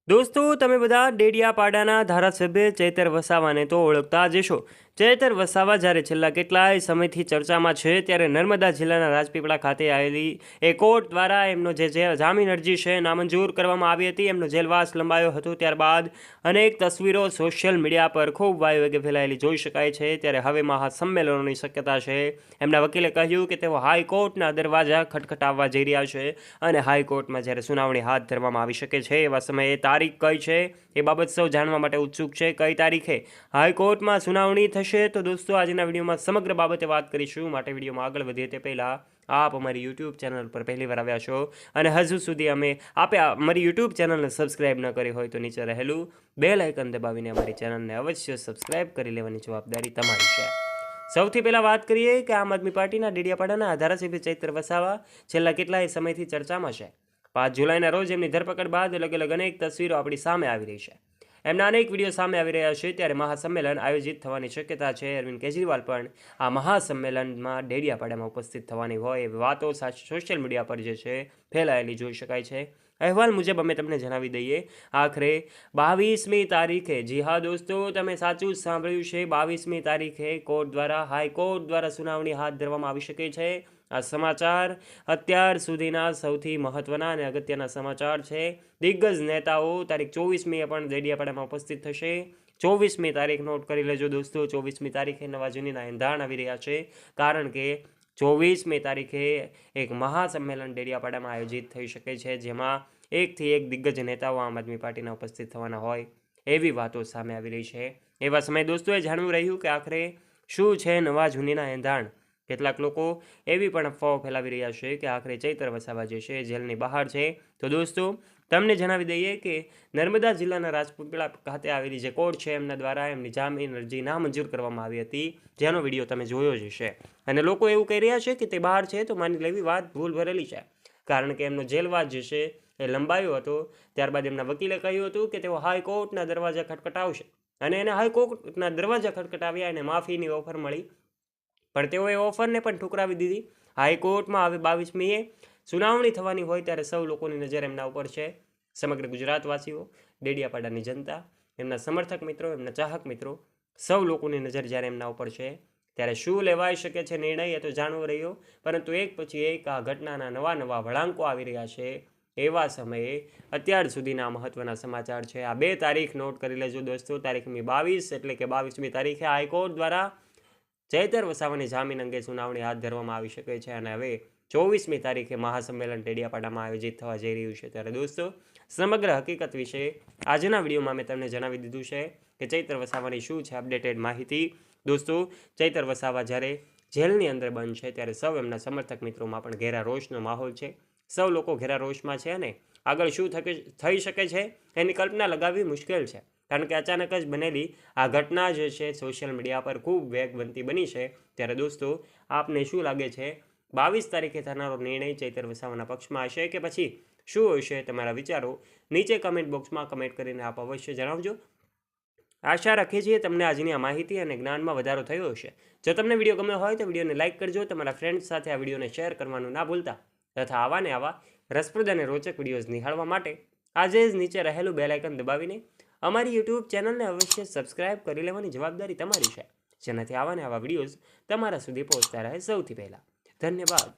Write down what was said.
દોસ્તો, તમે બધા ડેડિયાપાડાના ધારાસભ્ય ચૈતર વસાવાને તો ઓળખતા જ હશો. ચૈતર વસાવા જ્યારે છેલ્લા કેટલાય સમયથી ચર્ચામાં છે, ત્યારે નર્મદા જિલ્લાના રાજપીપળા ખાતે આવેલી એ કોર્ટ દ્વારા એમનો જે જામીન અરજી છે નામંજૂર કરવામાં આવી હતી. એમનો જેલવાસ લંબાયો હતો. ત્યારબાદ અનેક તસવીરો સોશિયલ મીડિયા પર ખૂબ વાયુવેગે ફેલાયેલી જોઈ શકાય છે. ત્યારે હવે મહાસંમેલનોની શક્યતા છે. એમના વકીલે કહ્યું કે તેઓ હાઈકોર્ટના દરવાજા ખટખટાવવા જઈ રહ્યા છે અને હાઈકોર્ટમાં જ્યારે સુનાવણી હાથ ધરવામાં આવી શકે છે એવા સમયે તારીખ કઈ છે એ બાબત સૌ જાણવા માટે ઉત્સુક છે. કઈ તારીખે હાઈકોર્ટમાં સુનાવણી થશે? તો દોસ્તો, આજના વિડીયોમાં સમગ્ર બાબતે વાત કરીશું. માટે વિડીયોમાં આગળ વધીએ તે પહેલાં આપ અમારી યુટ્યુબ ચેનલ પર પહેલીવાર આવ્યા છો અને હજુ સુધી આપે અમારી યુટ્યુબ ચેનલને સબસ્ક્રાઇબ ન કરી હોય તો નીચે રહેલું બેલ આઇકન દબાવીને અમારી ચેનલને અવશ્ય સબસ્ક્રાઇબ કરી લેવાની જવાબદારી તમારી છે. સૌથી પહેલાં વાત કરીએ કે આમ આદમી પાર્ટીના ડેડિયાપાડાના ધારાસભ્ય ચૈતર વસાવા છેલ્લા કેટલાય સમયથી ચર્ચામાં છે. 5 જુલાઈના રોજ એમની ધરપકડ બાદ અલગ અલગ અનેક તસવીરો આપણી સામે આવી રહી છે. એમના અનેક વિડીયો સામે આવી રહ્યા છે. ત્યારે મહાસંમેલન આયોજિત થવાની શક્યતા છે. અરવિંદ કેજરીવાલ પણ આ મહાસંમેલનમાં ડેડિયાપાડામાં ઉપસ્થિત થવાની હોય એવી વાતો સોશિયલ મીડિયા પર જે છે ફેલાયેલી જોઈ શકાય છે. અહેવાલ મુજબ અમે તમને જણાવી દઈએ, આખરે 22મી તારીખે, જી હા દોસ્તો, તમે સાચું જ સાંભળ્યું છે, 22મી તારીખે કોર્ટ દ્વારા, હાઈકોર્ટ દ્વારા સુનાવણી હાથ ધરવામાં આવી શકે છે. આ સમાચાર અત્યાર સુધીના સૌથી મહત્વના અને અગત્યના સમાચાર છે. દિગ્ગજ નેતાઓ તારીખ 24મીએ પણ ડેડિયાપાડામાં ઉપસ્થિત થશે. 24મી તારીખ નોટ કરી લેજો દોસ્તો. 24મી તારીખે નવા જૂનીના એંધાણ આવી રહ્યા છે, કારણ કે 24મી તારીખે એક મહાસંમેલન ડેડિયાપાડામાં આયોજિત થઈ શકે છે, જેમાં એકથી એક દિગ્ગજ નેતાઓ આમ આદમી પાર્ટીના ઉપસ્થિત થવાના હોય એવી વાતો સામે આવી રહી છે. એવા સમયે દોસ્તોએ જાણવું રહ્યું કે આખરે શું છે નવા જૂનીના એંધાણ. કેટલાક લોકો એવી પણ અફવાઓ ફેલાવી રહ્યા છે કે આખરે ચૈતર વસાવા જે છે જેલની બહાર છે. તો દોસ્તો, તમને જણાવી દઈએ કે નર્મદા જિલ્લાના રાજપીપળા ખાતે આવેલી જે કોર્ટ છે એમના દ્વારા એમની જામીન અરજી નામંજૂર કરવામાં આવી હતી, જેનો વિડીયો તમે જોયો જ હશે. અને લોકો એવું કહી રહ્યા છે કે તે બહાર છે, તો માની લેવી વાત ભૂલ ભરેલી છે, કારણ કે એમનો જેલવાસ જે છે એ લંબાયો હતો. ત્યારબાદ એમના વકીલે કહ્યું હતું કે તેઓ હાઈકોર્ટના દરવાજા ખટખટાવશે અને એને હાઈકોર્ટના દરવાજા ખટખટાવ્યા અને માફીની ઓફર મળી, પણ તેઓએ ઓફરને પણ ઠુકરાવી દીધી. હાઈકોર્ટમાં હવે 22મીએ સુનાવણી થવાની હોય ત્યારે સૌ લોકોની નજર એમના ઉપર છે. સમગ્ર ગુજરાતવાસીઓ, ડેડિયાપાડાની જનતા, એમના સમર્થક મિત્રો, એમના ચાહક મિત્રો, સૌ લોકોની નજર જ્યારે એમના ઉપર છે, ત્યારે શું લેવાઈ શકે છે નિર્ણય એ તો જાણવો રહ્યો. પરંતુ એક પછી એક આ ઘટનાના નવા નવા વળાંકો આવી રહ્યા છે. એવા સમયે અત્યાર સુધીના મહત્વના સમાચાર છે. આ 2 તારીખ નોટ કરી લેજો દોસ્તો. તારીખની 22 એટલે કે 22મી તારીખે હાઈકોર્ટ દ્વારા ચૈતર વસાવાની જામીન અંગે સુનાવણી હાથ ધરવામાં આવી શકે છે અને હવે 24મી તારીખે મહાસંમેલન ડેડિયાપાડામાં આયોજિત થવા જઈ રહ્યું છે. ત્યારે દોસ્તો, સમગ્ર હકીકત વિશે આજના વિડીયોમાં મેં તમને જણાવી દીધું છે કે ચૈતર વસાવાની શું છે અપડેટેડ માહિતી. દોસ્તો, ચૈતર વસાવા જ્યારે જેલની અંદર બંધ છે ત્યારે સૌ એમના સમર્થક મિત્રોમાં પણ ઘેરા રોષનો માહોલ છે. સૌ લોકો ઘેરા રોષમાં છે અને આગળ શું થઈ શકે છે એની કલ્પના લગાવવી મુશ્કેલ છે, કારણ કે અચાનક જ બનેલી આ ઘટના જે છે સોશિયલ મીડિયા પર ખૂબ વેગવંતી બની છે. ત્યારે દોસ્તો, આપને શું લાગે છે, 22 તારીખે થનારો નિર્ણય ચૈતર વસાવાના પક્ષમાં હશે કે પછી શું હશે? તમારા વિચારો નીચે કમેન્ટ બોક્સમાં કમેન્ટ કરીને આપ અવશ્ય જણાવજો. આશા રાખીએ છીએ તમને આજની આ માહિતી અને જ્ઞાનમાં વધારો થયો હશે. જો તમને વિડીયો ગમ્યો હોય તો વિડીયોને લાઇક કરજો. તમારા ફ્રેન્ડ્સ સાથે આ વિડીયોને શેર કરવાનું ના ભૂલતા. તથા આવા ને આવા રસપ્રદ અને રોચક વિડીયોઝ નિહાળવા માટે આજે જ નીચે રહેલું બેલ આઇકન દબાવીને અમારી યુટ્યુબ ચેનલને અવશ્ય સબસ્ક્રાઇબ કરી લેવાની જવાબદારી તમારી છે, જેનાથી આવા ને આવા વિડીયોઝ તમારા સુધી પહોંચતા રહે સૌથી પહેલાં. ધન્યવાદ.